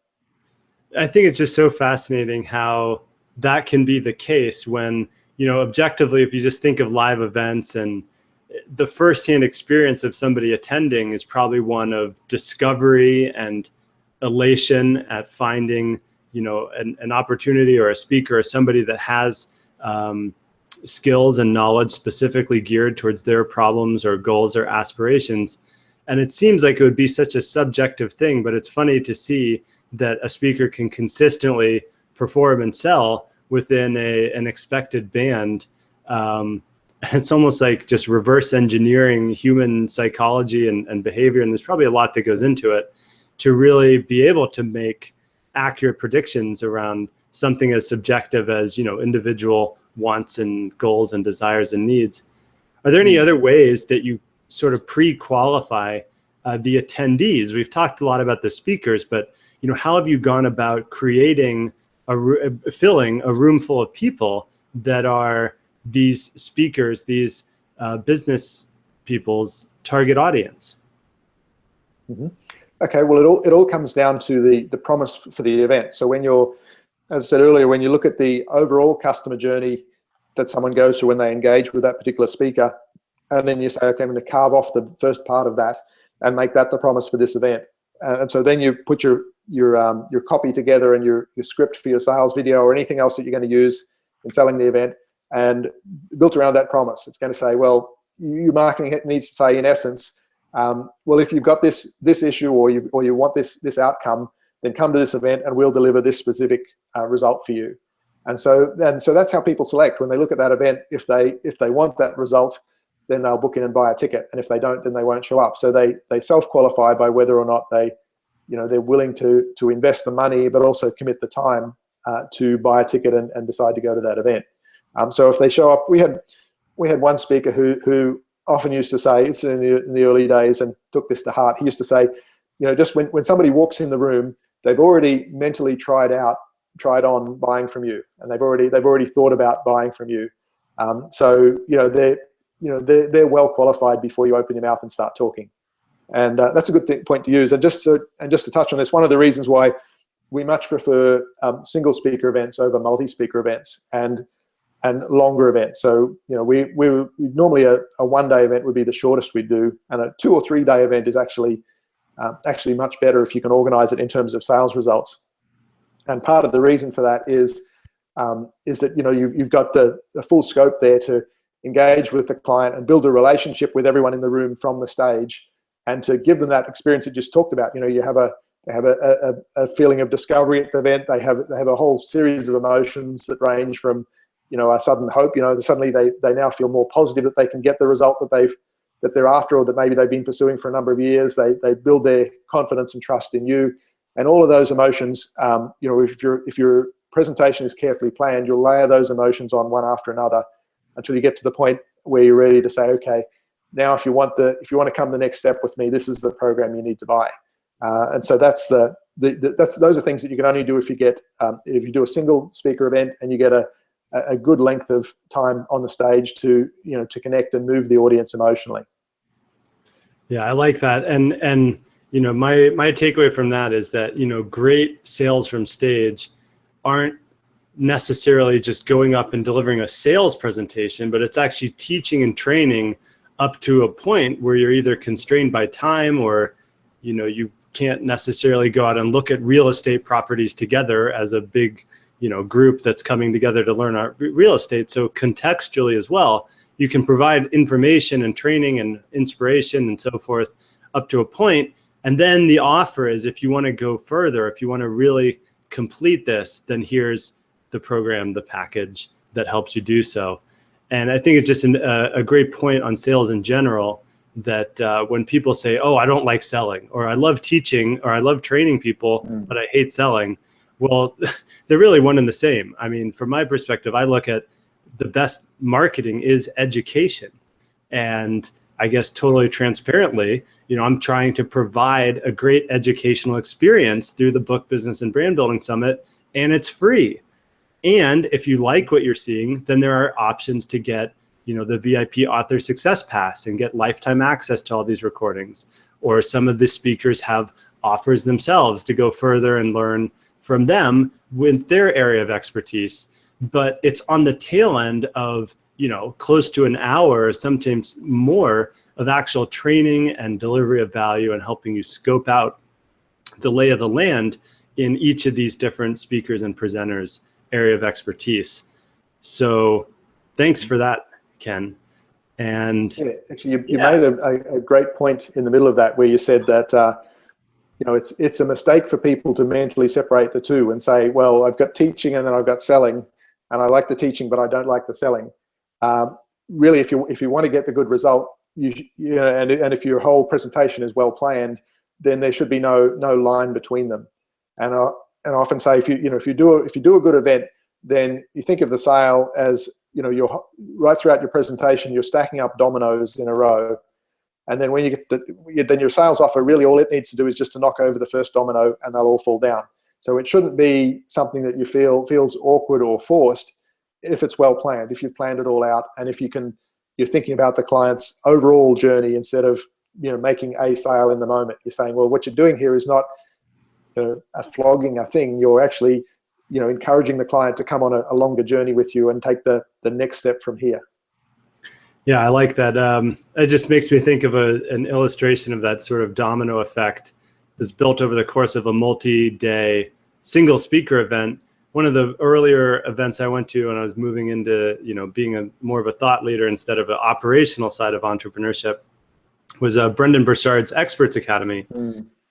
I think it's just so fascinating how that can be the case when, objectively, if you just think of live events and the firsthand experience of somebody attending is probably one of discovery and elation at finding an opportunity or a speaker or somebody that has skills and knowledge specifically geared towards their problems or goals or aspirations. And it seems like it would be such a subjective thing, but it's funny to see that a speaker can consistently perform and sell within an expected band. It's almost like just reverse engineering human psychology and behavior. And there's probably a lot that goes into it to really be able to make accurate predictions around something as subjective as, individual wants and goals and desires and needs. Are there any other ways that you sort of pre-qualify the attendees? We've talked a lot about the speakers, but, how have you gone about creating filling a room full of people that are these speakers, these business people's target audience? Mm-hmm. Okay, well, it all comes down to the promise for the event. So when as I said earlier, when you look at the overall customer journey that someone goes through when they engage with that particular speaker, and then you say, okay, I'm going to carve off the first part of that and make that the promise for this event. And so then you put your copy together and your script for your sales video or anything else that you're going to use in selling the event, and built around that promise. It's going to say, well, your marketing needs to say, in essence, well, if you've got this issue or you want this outcome, then come to this event and we'll deliver this specific result for you. And so that's how people select when they look at that event. If they want that result, then they'll book in and buy a ticket, and if they don't, then they won't show up. So they self-qualify by whether or not they're willing to invest the money, but also commit the time to buy a ticket and decide to go to that event. So if they show up, we had one speaker who often used to say, it's in the early days, and took this to heart. He used to say, just when somebody walks in the room, they've already mentally tried on buying from you, and they've already thought about buying from you. So they're well qualified before you open your mouth and start talking, and that's a good point to use. And just to touch on this, one of the reasons why we much prefer single speaker events over multi-speaker events and longer events. So we normally a 1-day event would be the shortest we'd do, and a 2 or 3 day event is actually much better if you can organize it in terms of sales results. And part of the reason for that is that you've got the full scope there to engage with the client and build a relationship with everyone in the room from the stage, and to give them that experience that you just talked about. You have a feeling of discovery at the event. They have a whole series of emotions that range from a sudden hope. Suddenly they now feel more positive that they can get the result that they're after, or that maybe they've been pursuing for a number of years. They build their confidence and trust in you, and all of those emotions. If your presentation is carefully planned, you'll layer those emotions on one after another until you get to the point where you're ready to say, okay, now if you want to come the next step with me, this is the program you need to buy. And so those are things that you can only do if you do a single speaker event and you get a good length of time on the stage to connect and move the audience emotionally. Yeah, I like that. And my takeaway from that is that great sales from stage aren't necessarily just going up and delivering a sales presentation, but it's actually teaching and training up to a point where you're either constrained by time, or you can't necessarily go out and look at real estate properties together as a big group that's coming together to learn our real estate. So contextually as well, you can provide information and training and inspiration and so forth up to a point. And then the offer is, if you want to go further, if you want to really complete this, then here's the program, the package that helps you do so. And I think it's just a great point on sales in general, that when people say, oh, I don't like selling, or I love teaching, or I love training people, but I hate selling. Well, they're really one and the same. I mean, from my perspective, I look at the best marketing is education. And I guess totally transparently, I'm trying to provide a great educational experience through the Book Business and Brand Building Summit, and it's free. And if you like what you're seeing, then there are options to get, the VIP Author Success Pass and get lifetime access to all these recordings. Or some of the speakers have offers themselves to go further and learn from them with their area of expertise. But it's on the tail end of, close to an hour, sometimes more, of actual training and delivery of value, and helping you scope out the lay of the land in each of these different speakers and presenters' area of expertise. So thanks for that, Ken. And actually, you made a great point in the middle of that, where you said that it's a mistake for people to mentally separate the two and say, well, I've got teaching and then I've got selling, and I like the teaching but I don't like the selling. Really, if you want to get the good result, and if your whole presentation is well planned, then there should be no line between them. And I often say, if you do a good event, then you think of the sale as, you're right throughout your presentation, you're stacking up dominoes in a row. And then when you get then your sales offer, really all it needs to do is just to knock over the first domino and they'll all fall down. So it shouldn't be something that you feels awkward or forced if it's well planned, if you've planned it all out, and if you're thinking about the client's overall journey instead of making a sale in the moment. You're saying, well, what you're doing here is not a flogging a thing. You're actually encouraging the client to come on a longer journey with you and take the next step from here. Yeah, I like that. It just makes me think of an illustration of that sort of domino effect that's built over the course of a multi-day single speaker event. One of the earlier events I went to when I was moving into being more of a thought leader instead of an operational side of entrepreneurship was Brendan Burchard's Experts Academy.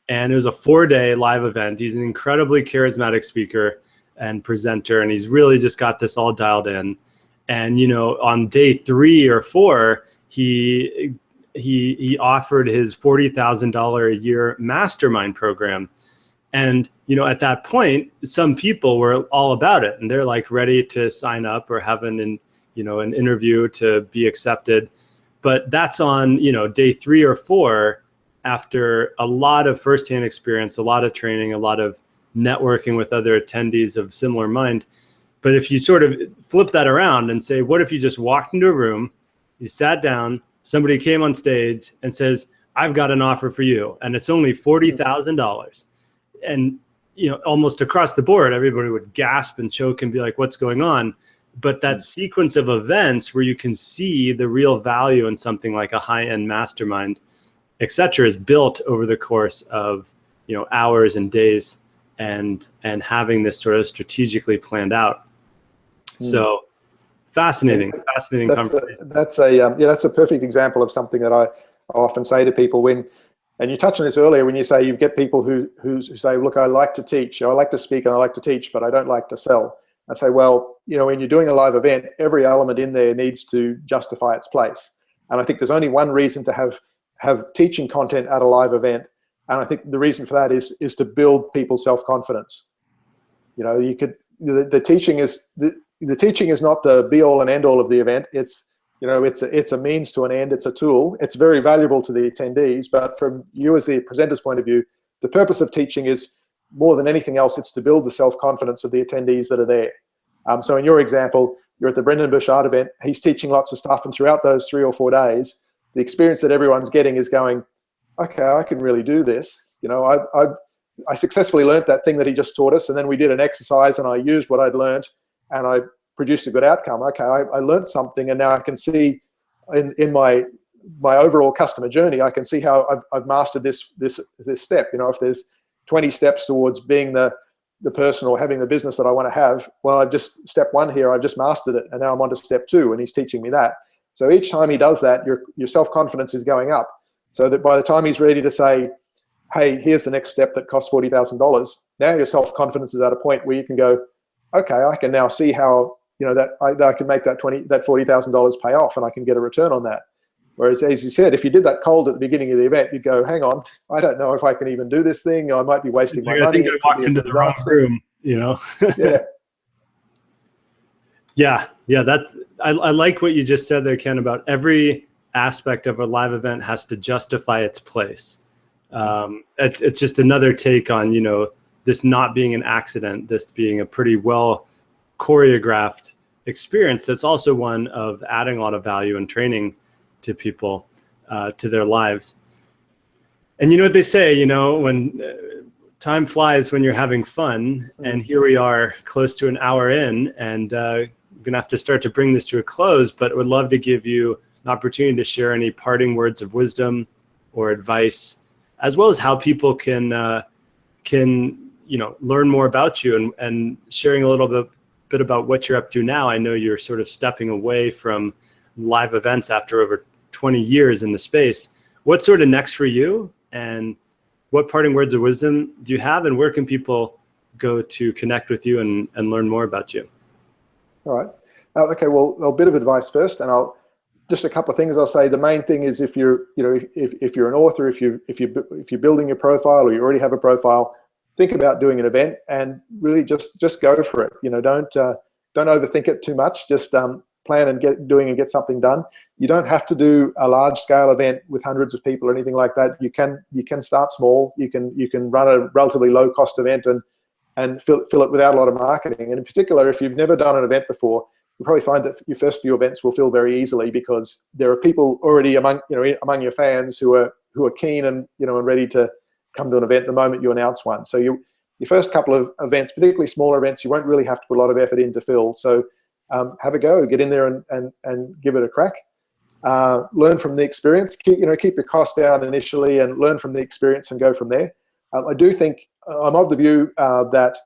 And it was a 4-day live event. He's an incredibly charismatic speaker and presenter, and he's really just got this all dialed in. And on day 3 or 4, he offered his $40,000 a year mastermind program. And at that point, some people were all about it, and they're like ready to sign up or have an an interview to be accepted. But that's on, day 3 or 4 after a lot of firsthand experience, a lot of training, a lot of networking with other attendees of similar mind. But if you sort of flip that around and say, what if you just walked into a room, you sat down, somebody came on stage and says, I've got an offer for you, and it's only $40,000. And, almost across the board, everybody would gasp and choke and be like, what's going on? But that sequence of events where you can see the real value in something like a high-end mastermind, et cetera, is built over the course of, hours and days, and having this sort of strategically planned out. So fascinating conversation. That's a perfect example of something that I often say to people and you touched on this earlier when you say you get people who say, look, I like to teach, I like to speak and I like to teach, but I don't like to sell. I say, well, when you're doing a live event, every element in there needs to justify its place. And I think there's only one reason to have teaching content at a live event. And I think the reason for that is to build people's self-confidence. The teaching is not the be all and end all of the event. It's a means to an end. It's a tool. It's very valuable to the attendees, but from you as the presenter's point of view, the purpose of teaching is more than anything else, it's to build the self-confidence of the attendees that are there. So in your example, you're at the Brendan Burchard event, he's teaching lots of stuff, and throughout those 3 or 4 days, the experience that everyone's getting is going, okay, I can really do this. I successfully learned that thing that he just taught us, and then we did an exercise and I used what I'd learned and I produced a good outcome. Okay, I learned something, and now I can see in my overall customer journey, I can see how I've mastered this step. If there's 20 steps towards being the person or having the business that I want to have, well, I've just step 1 here, I've just mastered it, and now I'm on to step 2, and he's teaching me that. So each time he does that, your self-confidence is going up, so that by the time he's ready to say, hey, here's the next step that costs $40,000, now your self-confidence is at a point where you can go, okay, I can now see how that I can make that $40,000 pay off, and I can get a return on that. Whereas, as you said, if you did that cold at the beginning of the event, you'd go, hang on, I don't know if I can even do this thing. I might be wasting my money. I think I walked into the wrong room, Yeah. I like what you just said there, Ken, about every aspect of a live event has to justify its place. It's just another take on, this not being an accident, this being a pretty well choreographed experience that's also one of adding a lot of value and training to people, to their lives. And you know what they say, when time flies when you're having fun, and here we are close to an hour in, and gonna have to start to bring this to a close, but would love to give you an opportunity to share any parting words of wisdom or advice, as well as how people can learn more about you, and sharing a little bit about what you're up to now. I know you're sort of stepping away from live events after over 20 years in the space. What's sort of next for you, and what parting words of wisdom do you have, and where can people go to connect with you and learn more about you? All right. Okay. Well, a bit of advice first, and just a couple of things I'll say. The main thing is, if you're an author, if you're building your profile, or you already have a profile, think about doing an event, and really just go for it. Don't overthink it too much. Just plan and get something done. You don't have to do a large scale event with hundreds of people or anything like that. You can start small. You can run a relatively low cost event and fill it without a lot of marketing. And in particular, if you've never done an event before, you'll probably find that your first few events will fill very easily, because there are people already among your fans who are keen and ready to come to an event the moment you announce one. So your first couple of events, particularly smaller events, you won't really have to put a lot of effort in to fill. So have a go, get in there and give it a crack. Learn from the experience. Keep your costs down initially, and learn from the experience and go from there. I do think I'm of the view that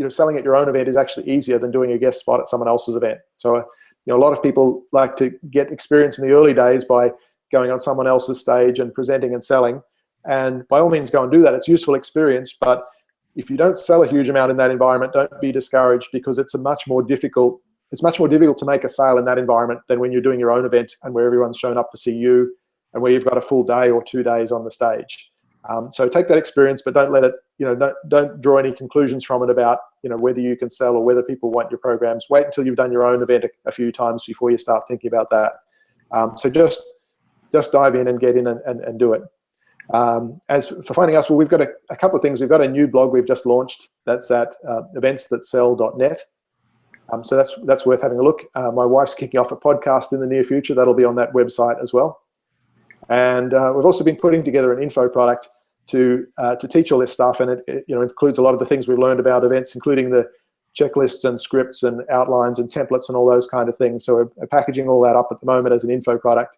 selling at your own event is actually easier than doing a guest spot at someone else's event. So a lot of people like to get experience in the early days by going on someone else's stage and presenting and selling. And by all means, go and do that. It's useful experience, but if you don't sell a huge amount in that environment, don't be discouraged, because it's much more difficult to make a sale in that environment than when you're doing your own event and where everyone's shown up to see you and where you've got a full day or 2 days on the stage. So take that experience, but don't let it, don't draw any conclusions from it about, whether you can sell or whether people want your programs. Wait until you've done your own event a few times before you start thinking about that. So just dive in and get in and do it. As for finding us, well, we've got a couple of things. We've got a new blog we've just launched. That's at eventsthatsell.net. So that's worth having a look. My wife's kicking off a podcast in the near future. That'll be on that website as well. And we've also been putting together an info product to teach all this stuff, and it includes a lot of the things we've learned about events, including the checklists and scripts and outlines and templates and all those kind of things. So we're packaging all that up at the moment as an info product.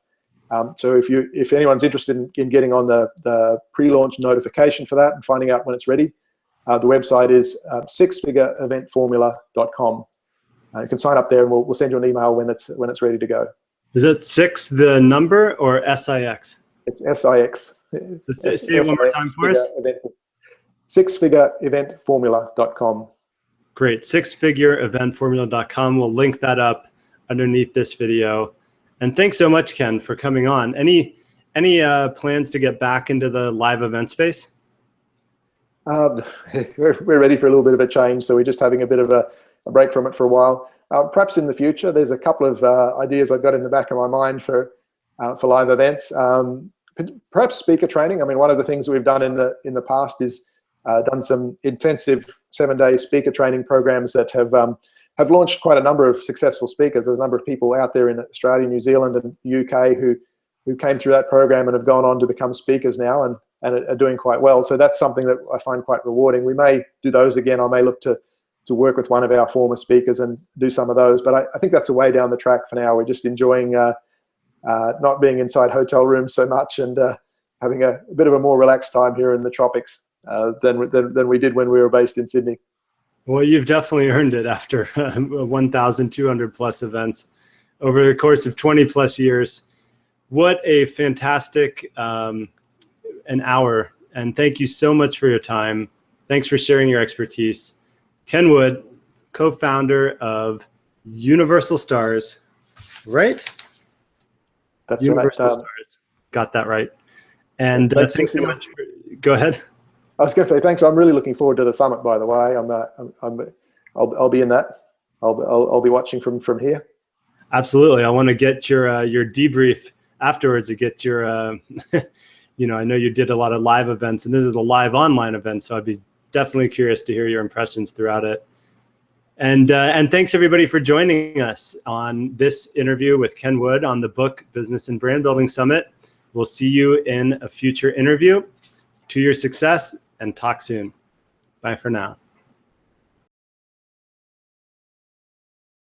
So if anyone's interested in getting on the pre-launch notification for that and finding out when it's ready, the website is sixfigureeventformula.com. You can sign up there, and we'll send you an email when it's ready to go. Is it 6 the number or SIX? It's SIX. So say it one more time for us. Sixfigureeventformula.com. Great. Sixfigureeventformula.com. We'll link that up underneath this video. And thanks so much, Ken, for coming on. Any plans to get back into the live event space? We're ready for a little bit of a change, so we're just having a bit of a break from it for a while. Perhaps in the future, there's a couple of ideas I've got in the back of my mind for live events. Perhaps speaker training. I mean, one of the things we've done in the past is done some intensive 7-day speaker training programs that have launched quite a number of successful speakers. There's a number of people out there in Australia, New Zealand, and the UK who came through that program and have gone on to become speakers now and are doing quite well. So that's something that I find quite rewarding. We may do those again. I may look to work with one of our former speakers and do some of those. But I think that's a way down the track for now. We're just enjoying not being inside hotel rooms so much and having a bit of a more relaxed time here in the tropics than we did when we were based in Sydney. Well, you've definitely earned it after 1,200 plus events over the course of 20 plus years. What a fantastic an hour. And thank you so much for your time. Thanks for sharing your expertise. Ken Wood, co-founder of Universal Stars, right? That's Universal right. Stars. Got that right. And thanks so much. Go ahead. I was going to say thanks. I'm really looking forward to the summit. By the way, I'll be in that. I'll be watching from here. Absolutely. I want to get your debrief afterwards to get your. I know you did a lot of live events, and this is a live online event, so I'd be definitely curious to hear your impressions throughout it. And thanks everybody for joining us on this interview with Ken Wood on the book Business and Brand Building Summit. We'll see you in a future interview. To your success, and talk soon. Bye for now.